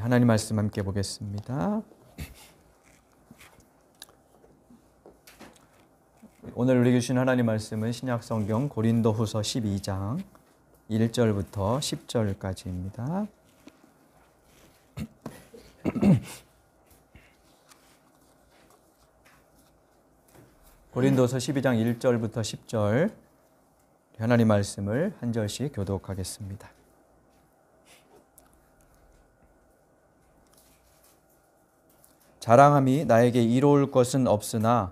하나님 말씀 함께 보겠습니다. 오늘 우리에게 주신 하나님 말씀은 신약성경 고린도후서 12장 1절부터 10절까지입니다. 고린도서 12장 1절부터 10절 하나님 말씀을 한 절씩 교독하겠습니다. 자랑함이 나에게 이로울 것은 없으나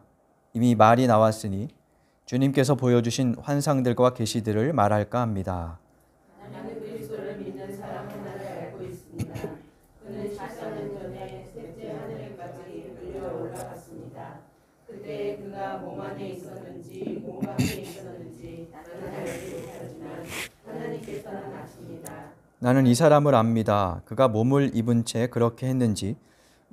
이미 말이 나왔으니 주님께서 보여주신 환상들과 계시들을 말할까 합니다. 나는 그리스도를 믿는 사람 하나를 알고 있습니다. 그는 14년 전에 셋째 하늘에까지 끌려 올라갔습니다. 그때 그가 몸 안에 있었는지 몸 밖에 있었는지 나는 알지 못하지만 하나님께서는 아십니다. 나는 이 사람을 압니다. 그가 몸을 입은 채 그렇게 했는지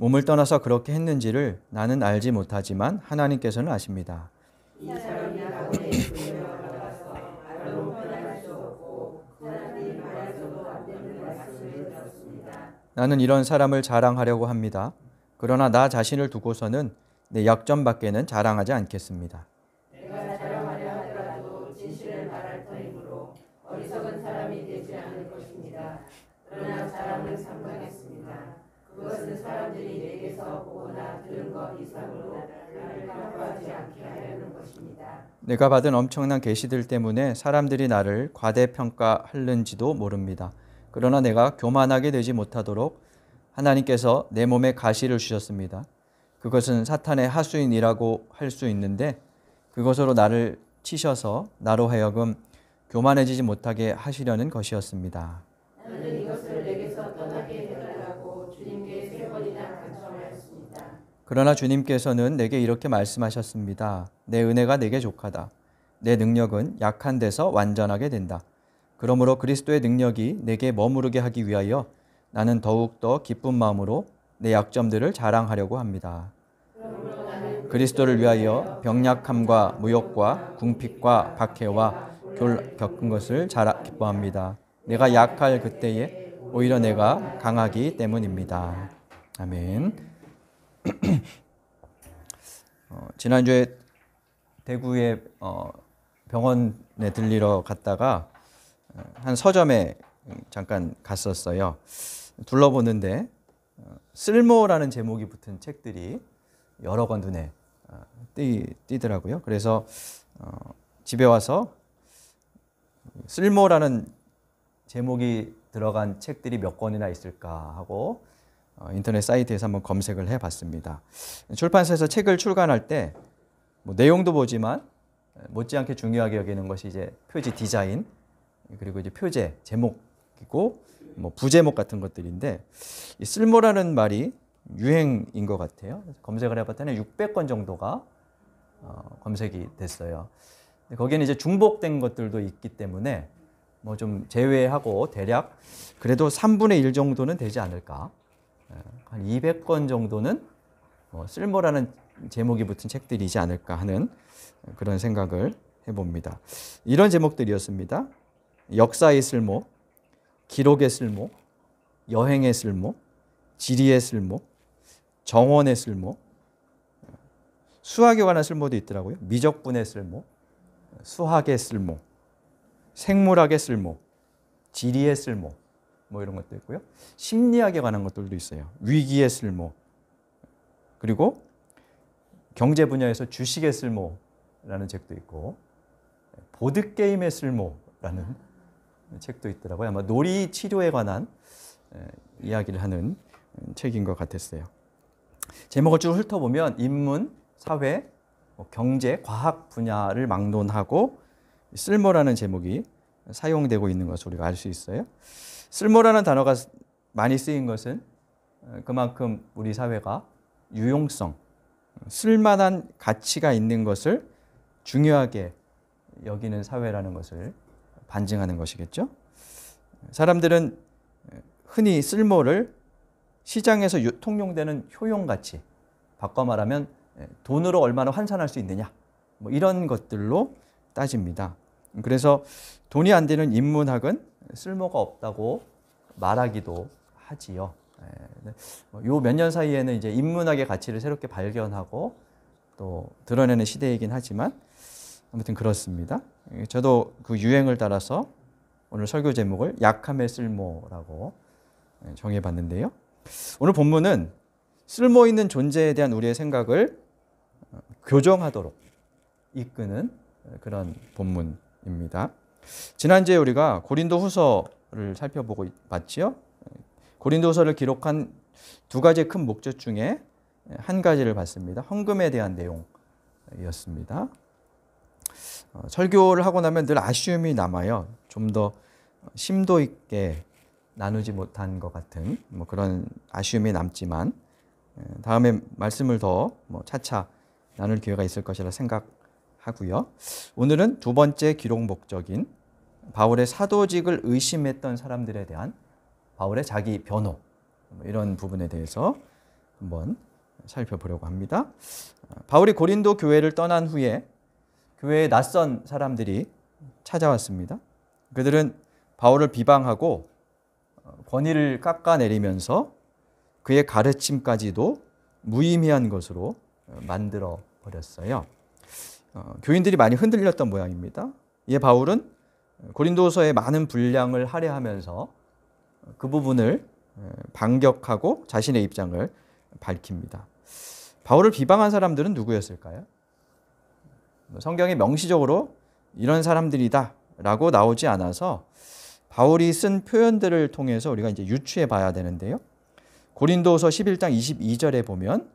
몸을 떠나서 그렇게 했는지를 나는 알지 못하지만 하나님께서는 아십니다. 이 사람이 가운데 있으며 나가서 말로 표현할 수 없고 사람이 말해서도 안 되는 말씀을 들었습니다. 나는 이런 사람을 자랑하려고 합니다. 그러나 나 자신을 두고서는 내 약점밖에는 자랑하지 않겠습니다. 내가 자랑하려 하더라도 진실을 말할 터이므로 어리석은 사람이 되지 않을 것입니다. 그러나 자랑을 삼가겠습니다. 그것은 사람들이 내게서 보거나 들은 것 이상으로 나를 평가하지 않게 하려는 것입니다. 내가 받은 엄청난 계시들 때문에 사람들이 나를 과대평가하는지도 모릅니다. 그러나 내가 교만하게 되지 못하도록 하나님께서 내 몸에 가시를 주셨습니다. 그것은 사탄의 하수인이라고 할 수 있는데 그것으로 나를 치셔서 나로 하여금 교만해지지 못하게 하시려는 것이었습니다. 나는 이것을 내게서 떠나게 해달라고 주님께 3번이나 간청하였습니다. 그러나 주님께서는 내게 이렇게 말씀하셨습니다. 내 은혜가 내게 족하다. 내 능력은 약한 데서 완전하게 된다. 그러므로 그리스도의 능력이 내게 머무르게 하기 위하여 나는 더욱더 기쁜 마음으로 내 약점들을 자랑하려고 합니다. 그리스도를 위하여 병약함과 무욕과 궁핍과 박해와 겪은 것을 기뻐합니다. 내가 약할 그때에 오히려 내가 강하기 때문입니다. 아멘. 지난주에 대구에 병원에 들리러 갔다가 한 서점에 잠깐 갔었어요. 둘러보는데 쓸모라는 제목이 붙은 책들이 여러 권 눈에 띄더라고요. 그래서 집에 와서 쓸모라는 제목이 들어간 책들이 몇 권이나 있을까 하고 인터넷 사이트에서 한번 검색을 해봤습니다. 출판사에서 책을 출간할 때 내용도 보지만 못지않게 중요하게 여기는 것이 이제 표지 디자인 그리고 이제 표제 제목이고 부제목 같은 것들인데 이 쓸모라는 말이 유행인 것 같아요. 검색을 해봤더니 600건 정도가 검색이 됐어요. 거기에는 이제 중복된 것들도 있기 때문에 좀 제외하고 대략 그래도 3분의 1 정도는 되지 않을까. 한 200건 정도는 쓸모라는 제목이 붙은 책들이지 않을까 하는 그런 생각을 해봅니다. 이런 제목들이었습니다. 역사의 쓸모, 기록의 쓸모, 여행의 쓸모, 지리의 쓸모, 정원의 쓸모, 수학에 관한 쓸모도 있더라고요. 미적분의 쓸모, 수학의 쓸모, 생물학의 쓸모, 지리의 쓸모 이런 것도 있고요. 심리학에 관한 것들도 있어요. 위기의 쓸모, 그리고 경제 분야에서 주식의 쓸모라는 책도 있고 보드게임의 쓸모라는 책도 있더라고요. 아마 놀이 치료에 관한 이야기를 하는 책인 것 같았어요. 제목을 쭉 훑어보면 인문, 사회, 경제, 과학 분야를 막론하고 쓸모라는 제목이 사용되고 있는 것을 우리가 알 수 있어요. 쓸모라는 단어가 많이 쓰인 것은 그만큼 우리 사회가 유용성, 쓸만한 가치가 있는 것을 중요하게 여기는 사회라는 것을 반증하는 것이겠죠. 사람들은 흔히 쓸모를 시장에서 통용되는 효용가치, 바꿔 말하면 돈으로 얼마나 환산할 수 있느냐 이런 것들로 따집니다. 그래서 돈이 안 되는 인문학은 쓸모가 없다고 말하기도 하지요. 요 몇 년 사이에는 이제 인문학의 가치를 새롭게 발견하고 또 드러내는 시대이긴 하지만 아무튼 그렇습니다. 저도 그 유행을 따라서 오늘 설교 제목을 약함의 쓸모라고 정해봤는데요. 오늘 본문은 쓸모 있는 존재에 대한 우리의 생각을 교정하도록 이끄는 그런 본문입니다. 지난주에 우리가 고린도 후서를 살펴보고 봤지요. 고린도 후서를 기록한 두 가지의 큰 목적 중에 한 가지를 봤습니다. 헌금에 대한 내용이었습니다. 설교를 하고 나면 늘 아쉬움이 남아요. 좀 더 심도 있게 나누지 못한 것 같은 그런 아쉬움이 남지만 다음에 말씀을 더 차차 나눌 기회가 있을 것이라 생각하고요. 오늘은 두 번째 기록 목적인 바울의 사도직을 의심했던 사람들에 대한 바울의 자기 변호 이런 부분에 대해서 한번 살펴보려고 합니다. 바울이 고린도 교회를 떠난 후에 교회에 낯선 사람들이 찾아왔습니다. 그들은 바울을 비방하고 권위를 깎아내리면서 그의 가르침까지도 무의미한 것으로 만들어 버렸어요. 교인들이 많이 흔들렸던 모양입니다. 이에 바울은 고린도서의 많은 분량을 할애하면서 그 부분을 반격하고 자신의 입장을 밝힙니다. 바울을 비방한 사람들은 누구였을까요? 성경에 명시적으로 이런 사람들이다 라고 나오지 않아서 바울이 쓴 표현들을 통해서 우리가 이제 유추해 봐야 되는데요. 고린도서 11장 22절에 보면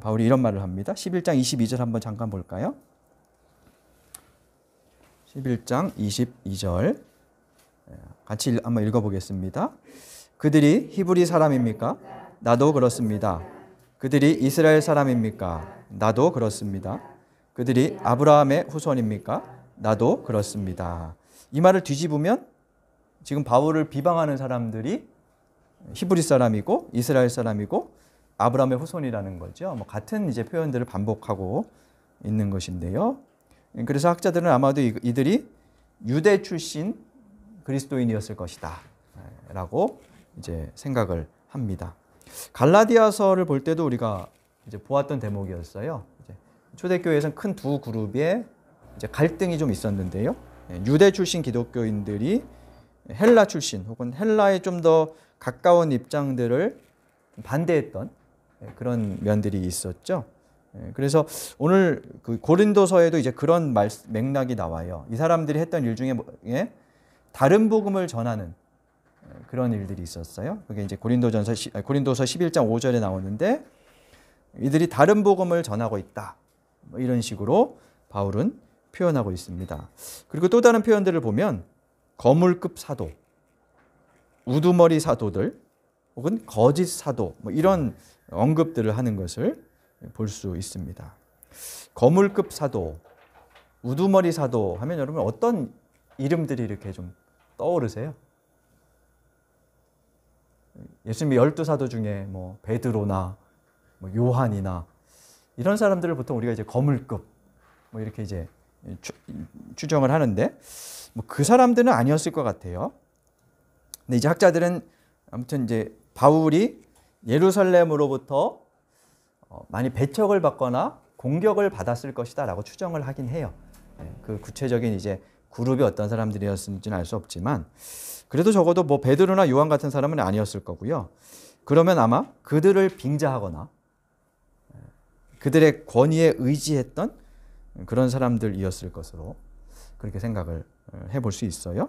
바울이 이런 말을 합니다. 11장 22절 한번 잠깐 볼까요? 11장 22절 같이 한번 읽어보겠습니다. 그들이 히브리 사람입니까? 나도 그렇습니다. 그들이 이스라엘 사람입니까? 나도 그렇습니다. 그들이 아브라함의 후손입니까? 나도 그렇습니다. 이 말을 뒤집으면 지금 바울을 비방하는 사람들이 히브리 사람이고 이스라엘 사람이고 아브라함의 후손이라는 거죠. 같은 이제 표현들을 반복하고 있는 것인데요. 그래서 학자들은 아마도 이들이 유대 출신 그리스도인이었을 것이다 라고 이제 생각을 합니다. 갈라디아서를 볼 때도 우리가 이제 보았던 대목이었어요. 초대교회에서는 큰 두 그룹의 이제 갈등이 좀 있었는데요. 유대 출신 기독교인들이 헬라 출신 혹은 헬라에 좀 더 가까운 입장들을 반대했던 그런 면들이 있었죠. 그래서 오늘 그 고린도서에도 이제 그런 맥락이 나와요. 이 사람들이 했던 일 중에 다른 복음을 전하는 그런 일들이 있었어요. 그게 이제 고린도서 11장 5절에 나오는데 이들이 다른 복음을 전하고 있다. 이런 식으로 바울은 표현하고 있습니다. 그리고 또 다른 표현들을 보면 거물급 사도, 우두머리 사도들 혹은 거짓 사도 이런 언급들을 하는 것을 볼 수 있습니다. 거물급 사도, 우두머리 사도 하면 여러분 어떤 이름들이 이렇게 좀 떠오르세요? 예수님의 12사도 중에 베드로나 요한이나 이런 사람들을 보통 우리가 이제 거물급 이렇게 이제 추정을 하는데 그 사람들은 아니었을 것 같아요. 근데 이제 학자들은 아무튼 이제 바울이 예루살렘으로부터 많이 배척을 받거나 공격을 받았을 것이다라고 추정을 하긴 해요. 그 구체적인 이제 그룹이 어떤 사람들이었는지는 알 수 없지만 그래도 적어도 베드로나 요한 같은 사람은 아니었을 거고요. 그러면 아마 그들을 빙자하거나 그들의 권위에 의지했던 그런 사람들이었을 것으로 그렇게 생각을 해볼 수 있어요.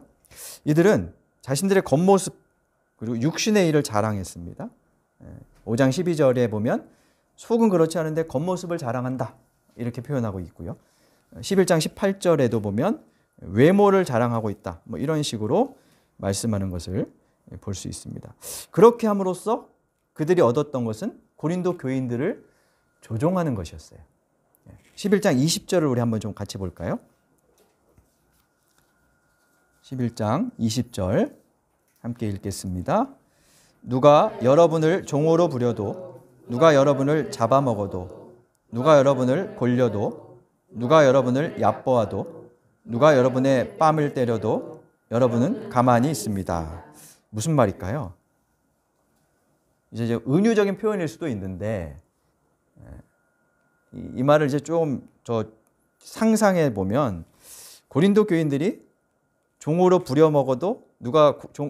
이들은 자신들의 겉모습 그리고 육신의 일을 자랑했습니다. 5장 12절에 보면 속은 그렇지 않은데 겉모습을 자랑한다 이렇게 표현하고 있고요. 11장 18절에도 보면 외모를 자랑하고 있다 이런 식으로 말씀하는 것을 볼 수 있습니다. 그렇게 함으로써 그들이 얻었던 것은 고린도 교인들을 조종하는 것이었어요. 11장 20절을 우리 한번 좀 같이 볼까요? 11장 20절 함께 읽겠습니다. 누가 여러분을 종으로 부려도 누가 여러분을 잡아먹어도 누가 여러분을 골려도 누가 여러분을 얕보아도 누가 여러분의 뺨을 때려도 여러분은 가만히 있습니다. 무슨 말일까요? 이제 은유적인 표현일 수도 있는데 이 말을 이제 좀 저 상상해 보면 고린도 교인들이 종으로 부려먹어도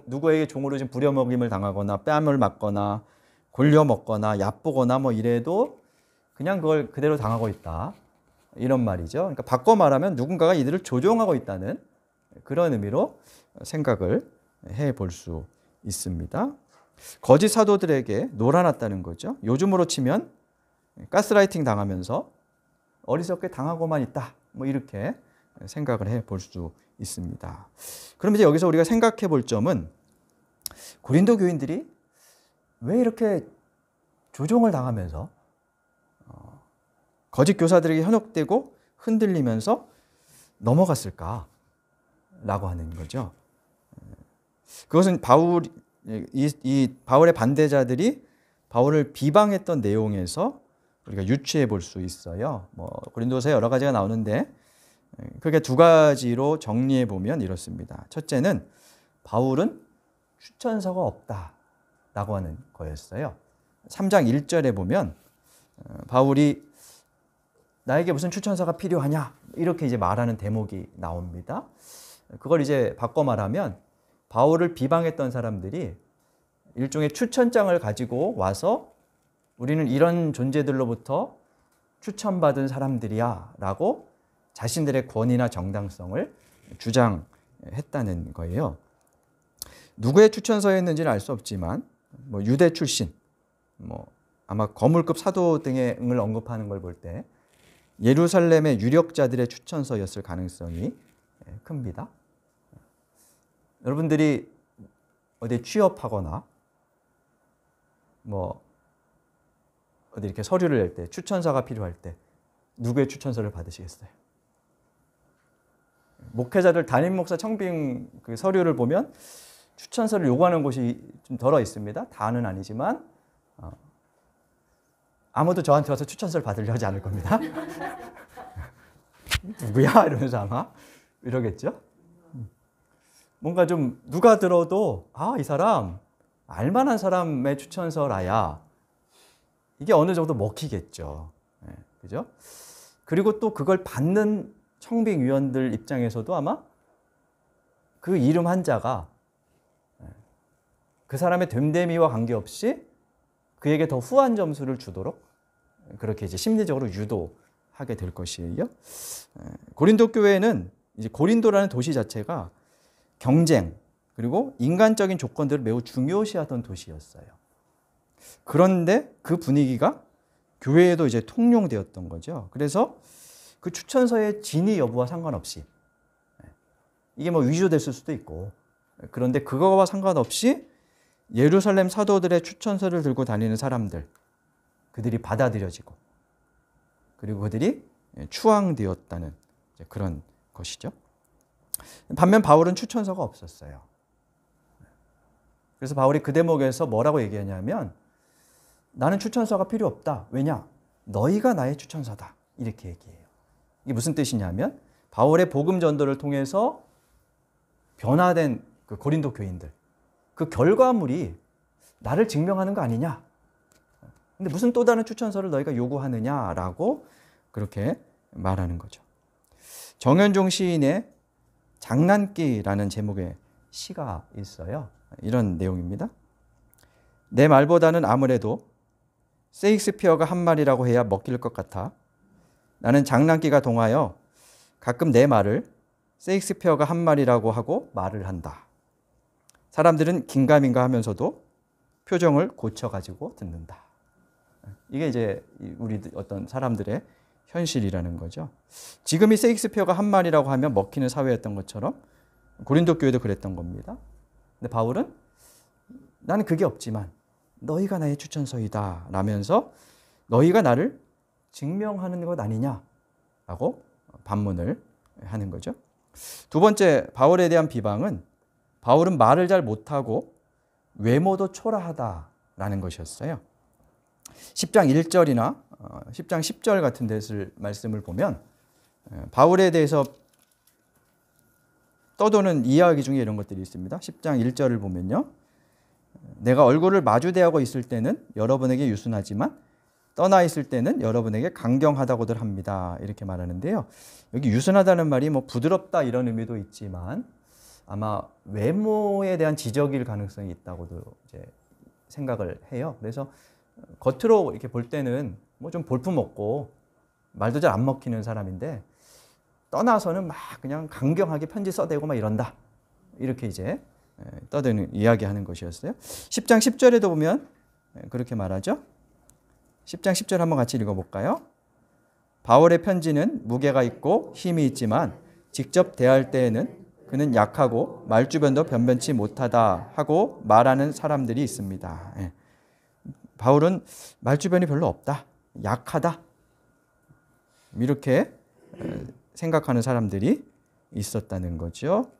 누구에게 종으로 지금 부려먹임을 당하거나 뺨을 맞거나 골려 먹거나 얕보거나 뭐 이래도 그냥 그걸 그대로 당하고 있다. 이런 말이죠. 그러니까 바꿔 말하면 누군가가 이들을 조종하고 있다는 그런 의미로 생각을 해 볼 수 있습니다. 거짓 사도들에게 놀아났다는 거죠. 요즘으로 치면 가스라이팅 당하면서 어리석게 당하고만 있다. 뭐 이렇게 생각을 해 볼 수 있습니다. 그럼 이제 여기서 우리가 생각해 볼 점은 고린도 교인들이 왜 이렇게 조종을 당하면서 거짓 교사들에게 현혹되고 흔들리면서 넘어갔을까라고 하는 거죠. 그것은 바울의 반대자들이 바울을 비방했던 내용에서 우리가 유추해 볼 수 있어요. 뭐 고린도서에 여러 가지가 나오는데 크게 두 가지로 정리해 보면 이렇습니다. 첫째는 바울은 추천서가 없다라고 하는 거였어요. 3장 1절에 보면 바울이 나에게 무슨 추천서가 필요하냐 이렇게 이제 말하는 대목이 나옵니다. 그걸 이제 바꿔 말하면 바울을 비방했던 사람들이 일종의 추천장을 가지고 와서 우리는 이런 존재들로부터 추천받은 사람들이야 라고 자신들의 권위나 정당성을 주장했다는 거예요. 누구의 추천서였는지는 알 수 없지만 뭐 유대 출신, 뭐 아마 거물급 사도 등을 언급하는 걸 볼 때 예루살렘의 유력자들의 추천서였을 가능성이 큽니다. 여러분들이 어디 취업하거나 뭐 어디 이렇게 서류를 낼 때 추천서가 필요할 때 누구의 추천서를 받으시겠어요? 목회자들 담임 목사 청빙 그 서류를 보면 추천서를 요구하는 곳이 좀 덜어 있습니다. 다는 아니지만 아무도 저한테 와서 추천서를 받으려 하지 않을 겁니다. 누구야? 이러면서 아마 이러겠죠. 뭔가 좀 누가 들어도 이 사람 알만한 사람의 추천서라야 이게 어느 정도 먹히겠죠. 네, 그죠? 그리고 또 그걸 받는 청빙위원들 입장에서도 아마 그 이름 한자가 그 사람의 됨됨이와 관계없이 그에게 더 후한 점수를 주도록 그렇게 이제 심리적으로 유도하게 될 것이에요. 고린도 교회는 이제 고린도라는 도시 자체가 경쟁 그리고 인간적인 조건들을 매우 중요시하던 도시였어요. 그런데 그 분위기가 교회에도 이제 통용되었던 거죠. 그래서 그 추천서의 진위 여부와 상관없이 이게 뭐 위조됐을 수도 있고 그런데 그거와 상관없이 예루살렘 사도들의 추천서를 들고 다니는 사람들 그들이 받아들여지고 그리고 그들이 추앙되었다는 그런 것이죠. 반면 바울은 추천서가 없었어요. 그래서 바울이 그 대목에서 뭐라고 얘기하냐면 나는 추천서가 필요 없다. 왜냐? 너희가 나의 추천서다. 이렇게 얘기해요. 이게 무슨 뜻이냐면 바울의 복음 전도를 통해서 변화된 그 고린도 교인들 그 결과물이 나를 증명하는 거 아니냐? 근데 무슨 또 다른 추천서를 너희가 요구하느냐라고 그렇게 말하는 거죠. 정현종 시인의 장난기라는 제목의 시가 있어요. 이런 내용입니다. 내 말보다는 아무래도 세익스피어가 한 말이라고 해야 먹힐 것 같아. 나는 장난기가 동하여 가끔 내 말을 세익스피어가 한 말이라고 하고 말을 한다. 사람들은 긴가민가 하면서도 표정을 고쳐가지고 듣는다. 이게 이제 우리 어떤 사람들의 현실이라는 거죠. 지금이 세익스피어가 한 말이라고 하면 먹히는 사회였던 것처럼 고린도 교회도 그랬던 겁니다. 근데 바울은 나는 그게 없지만 너희가 나의 추천서이다 라면서 너희가 나를 증명하는 것 아니냐라고 반문을 하는 거죠. 두 번째 바울에 대한 비방은 바울은 말을 잘 못하고 외모도 초라하다라는 것이었어요. 10장 1절이나 10장 10절 같은 데서 말씀을 보면 바울에 대해서 떠도는 이야기 중에 이런 것들이 있습니다. 10장 1절을 보면요. 내가 얼굴을 마주대하고 있을 때는 여러분에게 유순하지만 떠나 있을 때는 여러분에게 강경하다고들 합니다. 이렇게 말하는데요. 여기 유순하다는 말이 뭐 부드럽다 이런 의미도 있지만 아마 외모에 대한 지적일 가능성이 있다고도 이제 생각을 해요. 그래서 겉으로 이렇게 볼 때는 뭐 좀 볼품없고 말도 잘 안 먹히는 사람인데 떠나서는 막 그냥 강경하게 편지 써대고 막 이런다. 이렇게 이제 떠드는 이야기하는 것이었어요. 10장 10절에도 보면 그렇게 말하죠. 10장 10절 한번 같이 읽어볼까요? 바울의 편지는 무게가 있고 힘이 있지만 직접 대할 때에는 그는 약하고 말주변도 변변치 못하다 하고 말하는 사람들이 있습니다. 바울은 말주변이 별로 없다. 약하다. 이렇게 생각하는 사람들이 있었다는 거죠.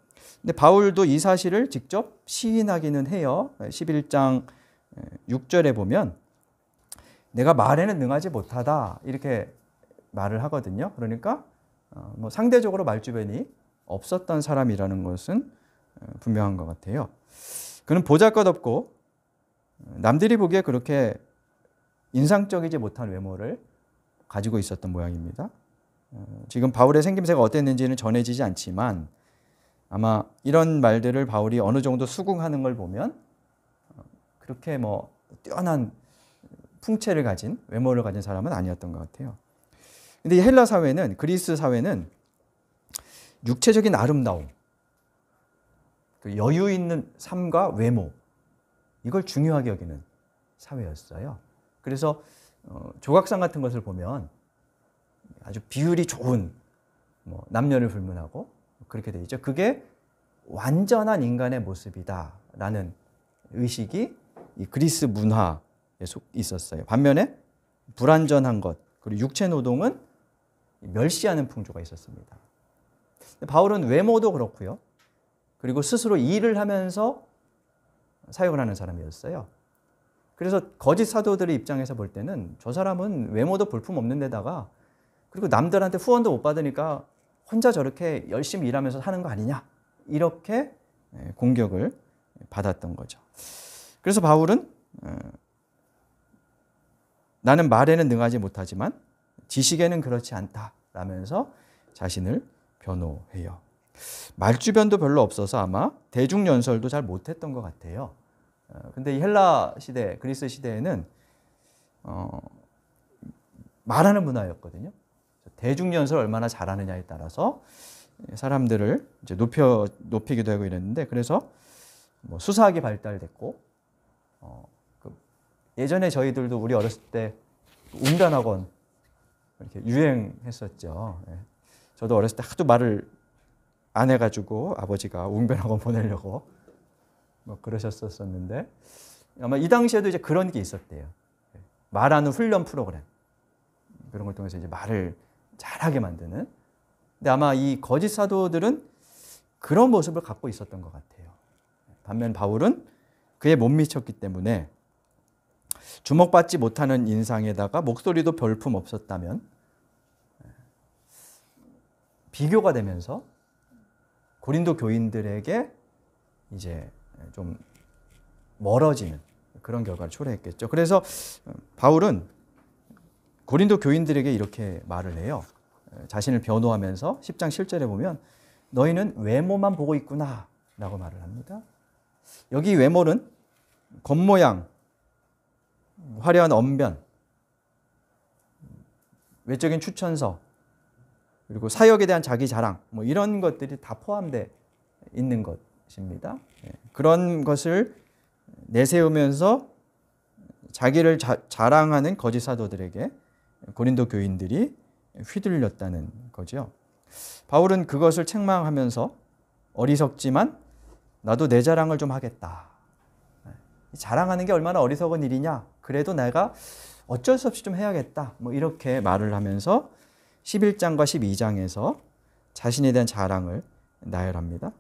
근데 바울도 이 사실을 직접 시인하기는 해요. 11장 6절에 보면 내가 말에는 능하지 못하다 이렇게 말을 하거든요. 그러니까 뭐 상대적으로 말주변이 없었던 사람이라는 것은 분명한 것 같아요. 그는 보잘것없고 남들이 보기에 그렇게 인상적이지 못한 외모를 가지고 있었던 모양입니다. 지금 바울의 생김새가 어땠는지는 전해지지 않지만 아마 이런 말들을 바울이 어느 정도 수긍하는 걸 보면 그렇게 뭐 뛰어난 풍채를 가진 외모를 가진 사람은 아니었던 것 같아요. 근데 이 헬라 사회는 그리스 사회는 육체적인 아름다움, 그 여유 있는 삶과 외모 이걸 중요하게 여기는 사회였어요. 그래서 조각상 같은 것을 보면 아주 비율이 좋은 뭐 남녀를 불문하고 그렇게 돼 있죠. 그게 완전한 인간의 모습이다라는 의식이 이 그리스 문화에 있었어요. 반면에 불완전한 것 그리고 육체 노동은 멸시하는 풍조가 있었습니다. 바울은 외모도 그렇고요. 그리고 스스로 일을 하면서 사역을 하는 사람이었어요. 그래서 거짓 사도들의 입장에서 볼 때는 저 사람은 외모도 볼품 없는 데다가 그리고 남들한테 후원도 못 받으니까 혼자 저렇게 열심히 일하면서 사는 거 아니냐 이렇게 공격을 받았던 거죠. 그래서 바울은 나는 말에는 능하지 못하지만 지식에는 그렇지 않다라면서 자신을 변호해요. 말주변도 별로 없어서 아마 대중연설도 잘 못했던 것 같아요. 근데 이 헬라 시대, 그리스 시대에는 말하는 문화였거든요. 대중연설을 얼마나 잘하느냐에 따라서 사람들을 이제 높이기도 하고 이랬는데 그래서 뭐 수사학이 발달됐고 예전에 저희들도 우리 어렸을 때 웅변학원 이렇게 유행했었죠. 저도 어렸을 때 하도 말을 안 해가지고 아버지가 웅변학원 보내려고 뭐 그러셨었는데 아마 이 당시에도 이제 그런 게 있었대요. 말하는 훈련 프로그램 그런 걸 통해서 이제 말을 잘하게 만드는. 근데 아마 이 거짓 사도들은 그런 모습을 갖고 있었던 것 같아요. 반면 바울은 그에 못 미쳤기 때문에 주목받지 못하는 인상에다가 목소리도 별품 없었다면 비교가 되면서 고린도 교인들에게 이제 좀 멀어지는 그런 결과를 초래했겠죠. 그래서 바울은 고린도 교인들에게 이렇게 말을 해요. 자신을 변호하면서 10장 7절에 보면 너희는 외모만 보고 있구나 라고 말을 합니다. 여기 외모는 겉모양, 화려한 언변, 외적인 추천서, 그리고 사역에 대한 자기 자랑, 뭐 이런 것들이 다 포함되어 있는 것입니다. 그런 것을 내세우면서 자기를 자랑하는 거짓 사도들에게 고린도 교인들이 휘둘렸다는 거죠. 바울은 그것을 책망하면서 어리석지만 나도 내 자랑을 좀 하겠다. 자랑하는 게 얼마나 어리석은 일이냐. 그래도 내가 어쩔 수 없이 좀 해야겠다. 뭐 이렇게 말을 하면서 11장과 12장에서 자신에 대한 자랑을 나열합니다.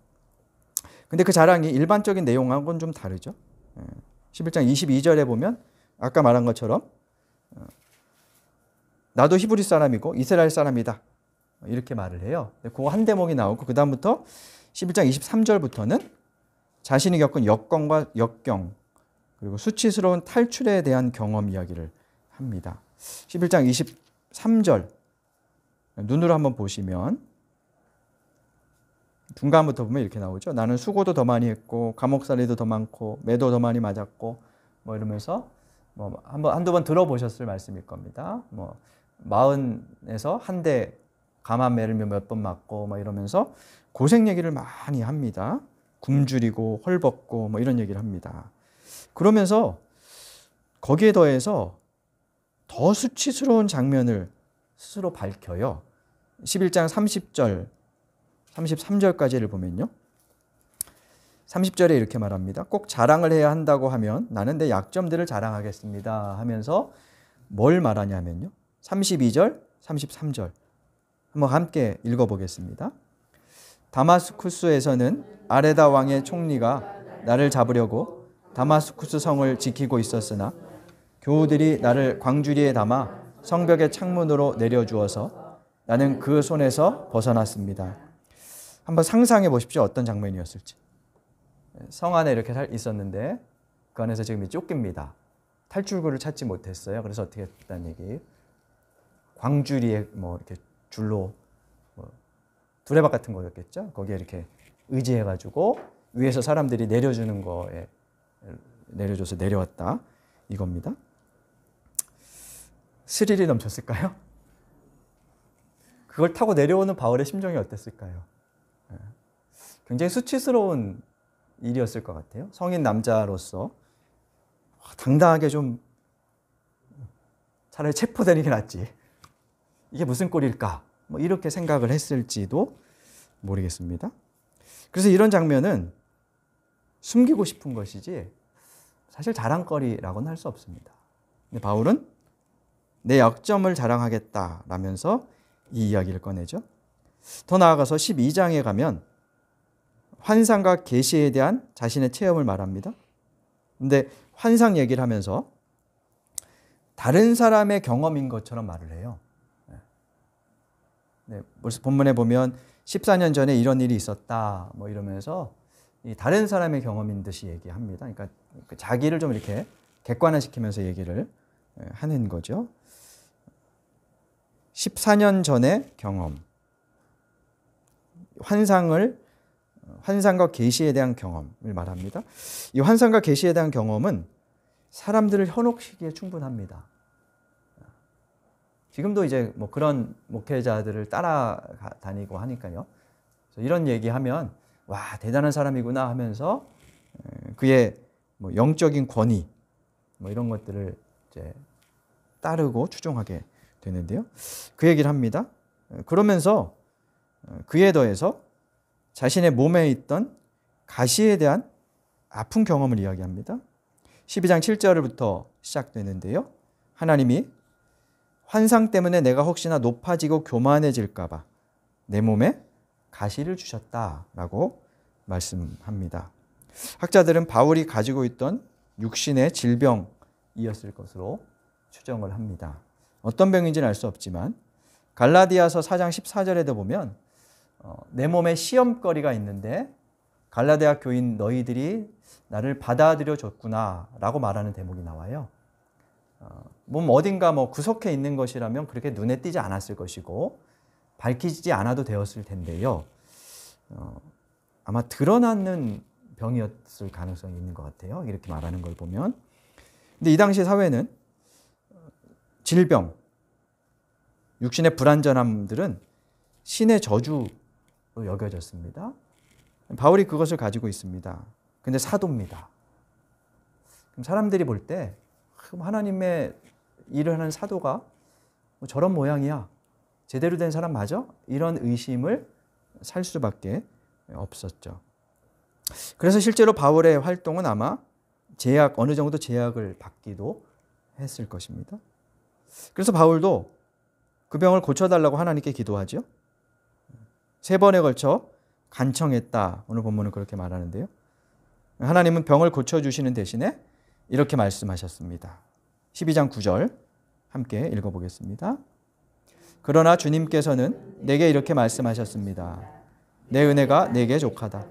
근데 그 자랑이 일반적인 내용하고는 좀 다르죠. 11장 22절에 보면 아까 말한 것처럼 나도 히브리 사람이고 이스라엘 사람이다. 이렇게 말을 해요. 그거 한 대목이 나오고 그 다음부터 11장 23절부터는 자신이 겪은 역경과 역경 그리고 수치스러운 탈출에 대한 경험 이야기를 합니다. 11장 23절 눈으로 한번 보시면 중간부터 보면 이렇게 나오죠. 나는 수고도 더 많이 했고 감옥살이도 더 많고 매도 더 많이 맞았고 뭐 이러면서 뭐 한두 번 들어보셨을 말씀일 겁니다. 뭐 40에서 한 대 감한매를 몇 번 맞고 뭐 이러면서 고생 얘기를 많이 합니다. 굶주리고 헐벗고 뭐 이런 얘기를 합니다. 그러면서 거기에 더해서 더 수치스러운 장면을 스스로 밝혀요. 11장 30절, 33절까지를 보면요. 30절에 이렇게 말합니다. 꼭 자랑을 해야 한다고 하면 나는 내 약점들을 자랑하겠습니다 하면서 뭘 말하냐면요. 32절, 33절 한번 함께 읽어보겠습니다. 다마스쿠스에서는 아레다 왕의 총리가 나를 잡으려고 다마스쿠스 성을 지키고 있었으나 교우들이 나를 광주리에 담아 성벽의 창문으로 내려주어서 나는 그 손에서 벗어났습니다. 한번 상상해 보십시오. 어떤 장면이었을지. 성 안에 이렇게 있었는데 그 안에서 지금 쫓깁니다. 탈출구를 찾지 못했어요. 그래서 어떻게 했다는 얘기. 광주리에 뭐 이렇게 줄로 뭐 두레박 같은 거였겠죠. 거기에 이렇게 의지해가지고 위에서 사람들이 내려주는 거에 내려줘서 내려왔다 이겁니다. 스릴이 넘쳤을까요? 그걸 타고 내려오는 바울의 심정이 어땠을까요? 굉장히 수치스러운 일이었을 것 같아요. 성인 남자로서 당당하게 좀 차라리 체포되는 게 낫지. 이게 무슨 꼴일까? 뭐 이렇게 생각을 했을지도 모르겠습니다. 그래서 이런 장면은 숨기고 싶은 것이지 사실 자랑거리라고는 할 수 없습니다. 근데 바울은 내 약점을 자랑하겠다라면서 이 이야기를 꺼내죠. 더 나아가서 12장에 가면 환상과 계시에 대한 자신의 체험을 말합니다. 근데 환상 얘기를 하면서 다른 사람의 경험인 것처럼 말을 해요. 네, 벌써 본문에 보면 14년 전에 이런 일이 있었다 뭐 이러면서 다른 사람의 경험인 듯이 얘기합니다. 그러니까 자기를 좀 이렇게 객관화시키면서 얘기를 하는 거죠. 14년 전의 경험, 환상과 계시에 대한 경험을 말합니다. 이 환상과 계시에 대한 경험은 사람들을 현혹시키기에 충분합니다. 지금도 이제 뭐 그런 목회자들을 따라다니고 하니까요. 이런 얘기하면 와 대단한 사람이구나 하면서 그의 뭐 영적인 권위 뭐 이런 것들을 이제 따르고 추종하게 되는데요. 그 얘기를 합니다. 그러면서 그에 더해서 자신의 몸에 있던 가시에 대한 아픈 경험을 이야기합니다. 12장 7절부터 시작되는데요. 하나님이 환상 때문에 내가 혹시나 높아지고 교만해질까 봐 내 몸에 가시를 주셨다라고 말씀합니다. 학자들은 바울이 가지고 있던 육신의 질병이었을 것으로 추정을 합니다. 어떤 병인지는 알 수 없지만 갈라디아서 4장 14절에도 보면 내 몸에 시험거리가 있는데 갈라디아 교인 너희들이 나를 받아들여 줬구나 라고 말하는 대목이 나와요. 몸 어딘가 뭐 구석에 있는 것이라면 그렇게 눈에 띄지 않았을 것이고 밝히지 않아도 되었을 텐데요. 아마 드러나는 병이었을 가능성이 있는 것 같아요. 이렇게 말하는 걸 보면. 근데 이 당시 사회는 질병, 육신의 불완전함들은 신의 저주로 여겨졌습니다. 바울이 그것을 가지고 있습니다. 근데 사도입니다. 그럼 사람들이 볼 때 하나님의 일을 하는 사도가 뭐 저런 모양이야. 제대로 된 사람 맞아? 이런 의심을 살 수밖에 없었죠. 그래서 실제로 바울의 활동은 아마 어느 정도 제약을 받기도 했을 것입니다. 그래서 바울도 그 병을 고쳐달라고 하나님께 기도하죠. 3번에 걸쳐 간청했다. 오늘 본문은 그렇게 말하는데요. 하나님은 병을 고쳐주시는 대신에 이렇게 말씀하셨습니다. 12장 9절 함께 읽어보겠습니다. 그러나 주님께서는 내게 이렇게 말씀하셨습니다. 내 은혜가 내게 족하다.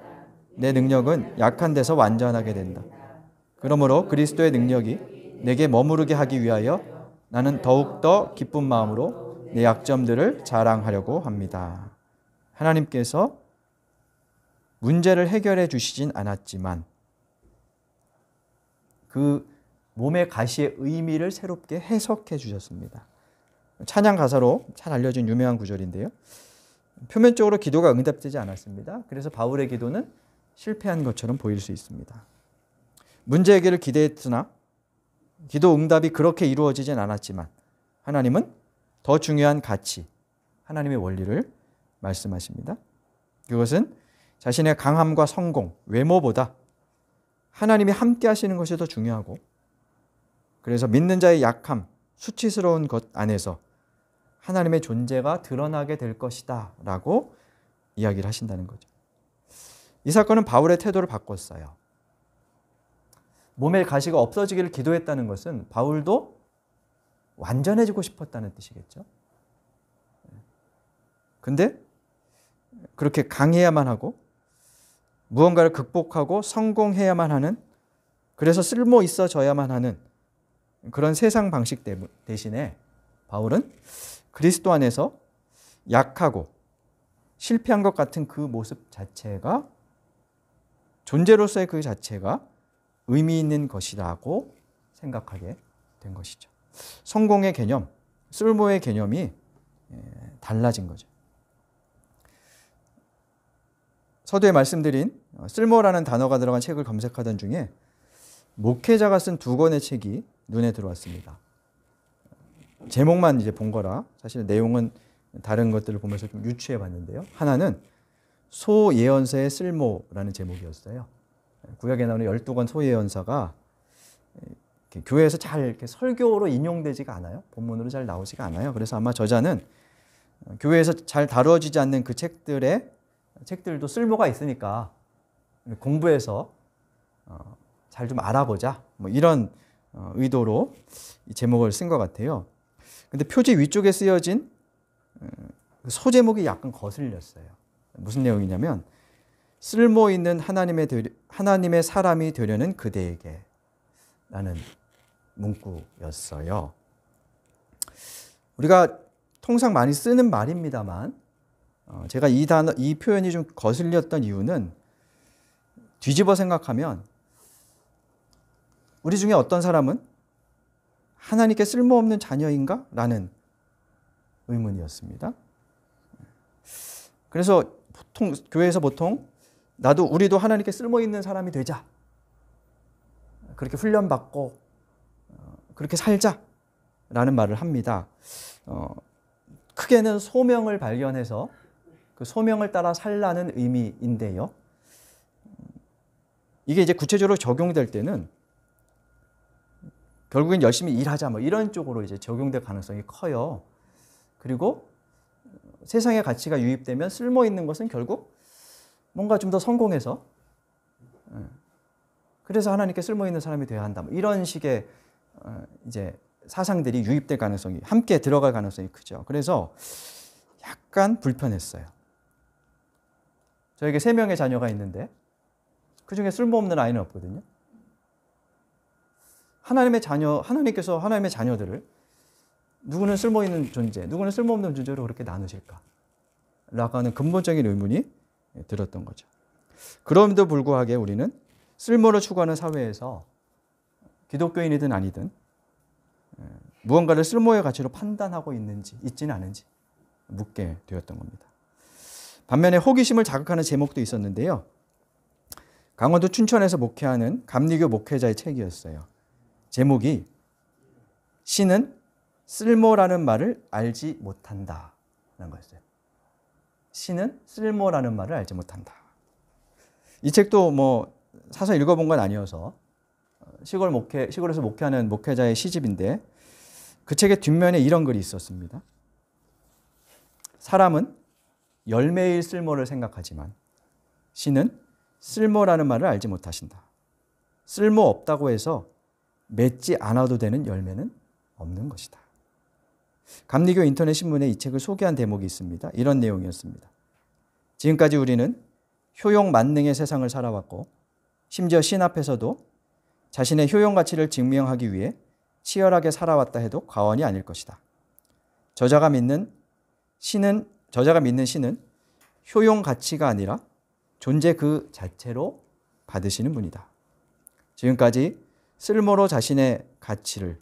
내 능력은 약한 데서 완전하게 된다. 그러므로 그리스도의 능력이 내게 머무르게 하기 위하여 나는 더욱더 기쁜 마음으로 내 약점들을 자랑하려고 합니다. 하나님께서 문제를 해결해 주시진 않았지만 그 몸의 가시의 의미를 새롭게 해석해 주셨습니다. 찬양 가사로 잘 알려진 유명한 구절인데요. 표면적으로 기도가 응답되지 않았습니다. 그래서 바울의 기도는 실패한 것처럼 보일 수 있습니다. 문제 해결을 기대했으나 기도 응답이 그렇게 이루어지진 않았지만 하나님은 더 중요한 가치, 하나님의 원리를 말씀하십니다. 그것은 자신의 강함과 성공, 외모보다 하나님이 함께 하시는 것이 더 중요하고, 그래서 믿는 자의 약함, 수치스러운 것 안에서 하나님의 존재가 드러나게 될 것이다 라고 이야기를 하신다는 거죠. 이 사건은 바울의 태도를 바꿨어요. 몸의 가시가 없어지기를 기도했다는 것은 바울도 완전해지고 싶었다는 뜻이겠죠. 근데 그렇게 강해야만 하고 무언가를 극복하고 성공해야만 하는, 그래서 쓸모 있어져야만 하는 그런 세상 방식 대신에 바울은 그리스도 안에서 약하고 실패한 것 같은 그 모습 자체가, 존재로서의 그 자체가 의미 있는 것이라고 생각하게 된 것이죠. 성공의 개념, 쓸모의 개념이 달라진 거죠. 서두에 말씀드린 쓸모라는 단어가 들어간 책을 검색하던 중에 목회자가 쓴 2권의 책이 눈에 들어왔습니다. 제목만 이제 본 거라 사실 내용은 다른 것들을 보면서 좀 유추해 봤는데요. 하나는 소예언서의 쓸모라는 제목이었어요. 구약에 나오는 12권 소예언서가 교회에서 잘 이렇게 설교로 인용되지가 않아요. 본문으로 잘 나오지가 않아요. 그래서 아마 저자는 교회에서 잘 다루어지지 않는 그 책들도 쓸모가 있으니까 공부해서 잘 좀 알아보자, 뭐 이런 의도로 이 제목을 쓴 것 같아요. 근데 표지 위쪽에 쓰여진 소제목이 약간 거슬렸어요. 무슨 내용이냐면 쓸모 있는 하나님의 사람이 되려는 그대에게 라는 문구였어요. 우리가 통상 많이 쓰는 말입니다만 제가 이 표현이 좀 거슬렸던 이유는 뒤집어 생각하면 우리 중에 어떤 사람은 하나님께 쓸모없는 자녀인가? 라는 의문이었습니다. 그래서 교회에서 보통 우리도 하나님께 쓸모있는 사람이 되자, 그렇게 훈련받고 그렇게 살자 라는 말을 합니다. 크게는 소명을 발견해서 그 소명을 따라 살라는 의미인데요. 이게 이제 구체적으로 적용될 때는 결국엔 열심히 일하자, 뭐 이런 쪽으로 이제 적용될 가능성이 커요. 그리고 세상의 가치가 유입되면 쓸모 있는 것은 결국 뭔가 좀 더 성공해서, 그래서 하나님께 쓸모 있는 사람이 되어야 한다, 뭐 이런 식의 이제 사상들이 유입될 가능성이, 함께 들어갈 가능성이 크죠. 그래서 약간 불편했어요. 저에게 3명의 자녀가 있는데 그중에 쓸모없는 아이는 없거든요. 하나님께서 하나님의 자녀들을 누구는 쓸모있는 존재, 누구는 쓸모없는 존재로 그렇게 나누실까? 라고 하는 근본적인 의문이 들었던 거죠. 그럼에도 불구하고 우리는 쓸모를 추구하는 사회에서 기독교인이든 아니든 무언가를 쓸모의 가치로 판단하고 있지는 않은지 묻게 되었던 겁니다. 반면에 호기심을 자극하는 제목도 있었는데요. 강원도 춘천에서 목회하는 감리교 목회자의 책이었어요. 제목이 신은 쓸모라는 말을 알지 못한다 라는 거였어요. 신은 쓸모라는 말을 알지 못한다. 이 책도 뭐 사서 읽어본 건 아니어서 시골에서 목회하는 목회자의 시집인데 그 책의 뒷면에 이런 글이 있었습니다. 사람은 열매일 쓸모를 생각하지만 신은 쓸모라는 말을 알지 못하신다. 쓸모 없다고 해서 맺지 않아도 되는 열매는 없는 것이다. 감리교 인터넷 신문에 이 책을 소개한 대목이 있습니다. 이런 내용이었습니다. 지금까지 우리는 효용 만능의 세상을 살아왔고 심지어 신 앞에서도 자신의 효용 가치를 증명하기 위해 치열하게 살아왔다 해도 과언이 아닐 것이다. 저자가 믿는 신은 효용 가치가 아니라 존재 그 자체로 받으시는 분이다. 지금까지 쓸모로 자신의 가치를,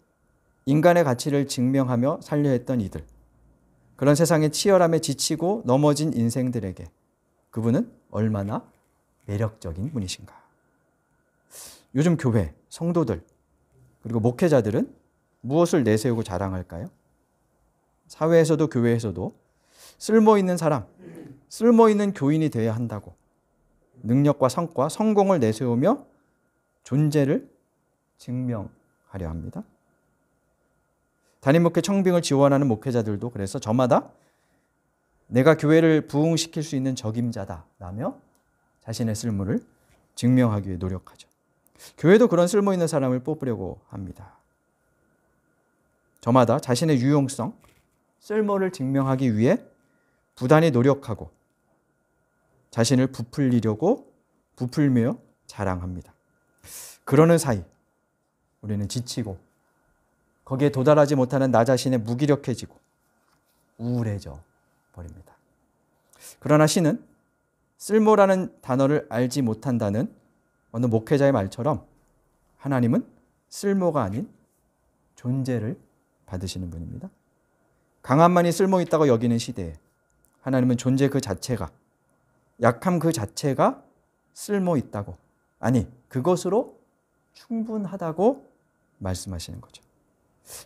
인간의 가치를 증명하며 살려 했던 이들, 그런 세상의 치열함에 지치고 넘어진 인생들에게 그분은 얼마나 매력적인 분이신가. 요즘 교회, 성도들, 그리고 목회자들은 무엇을 내세우고 자랑할까요? 사회에서도 교회에서도 쓸모 있는 사람, 쓸모 있는 교인이 되어야 한다고 능력과 성과, 성공을 내세우며 존재를 증명하려 합니다. 단임 목회 청빙을 지원하는 목회자들도 그래서 저마다 내가 교회를 부흥시킬 수 있는 적임자다라며 자신의 쓸모를 증명하기 위해 노력하죠. 교회도 그런 쓸모 있는 사람을 뽑으려고 합니다. 저마다 자신의 유용성, 쓸모를 증명하기 위해 부단히 노력하고 자신을 부풀며 자랑합니다. 그러는 사이 우리는 지치고 거기에 도달하지 못하는 나 자신에 무기력해지고 우울해져 버립니다. 그러나 신은 쓸모라는 단어를 알지 못한다는 어느 목회자의 말처럼 하나님은 쓸모가 아닌 존재를 받으시는 분입니다. 강함만이 쓸모 있다고 여기는 시대에 하나님은 존재 그 자체가, 약함 그 자체가 쓸모 있다고, 아니 그것으로 충분하다고 말씀하시는 거죠.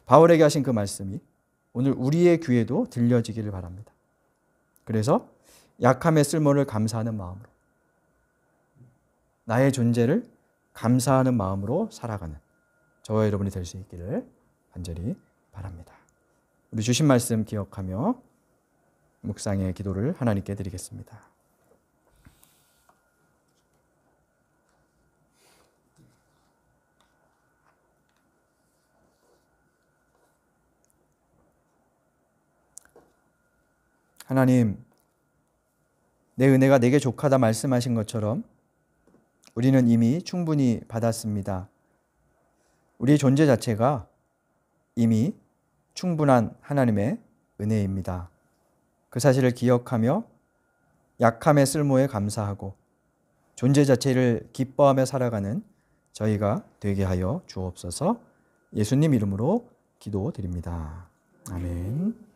바울에게 하신 그 말씀이 오늘 우리의 귀에도 들려지기를 바랍니다. 그래서 약함의 쓸모를 감사하는 마음으로, 나의 존재를 감사하는 마음으로 살아가는 저와 여러분이 될 수 있기를 간절히 바랍니다. 우리 주신 말씀 기억하며 묵상의 기도를 하나님께 드리겠습니다. 하나님, 내 은혜가 내게 족하다 말씀하신 것처럼 우리는 이미 충분히 받았습니다. 우리의 존재 자체가 이미 충분한 하나님의 은혜입니다. 그 사실을 기억하며 약함의 쓸모에 감사하고 존재 자체를 기뻐하며 살아가는 저희가 되게 하여 주옵소서. 예수님 이름으로 기도드립니다. 아멘.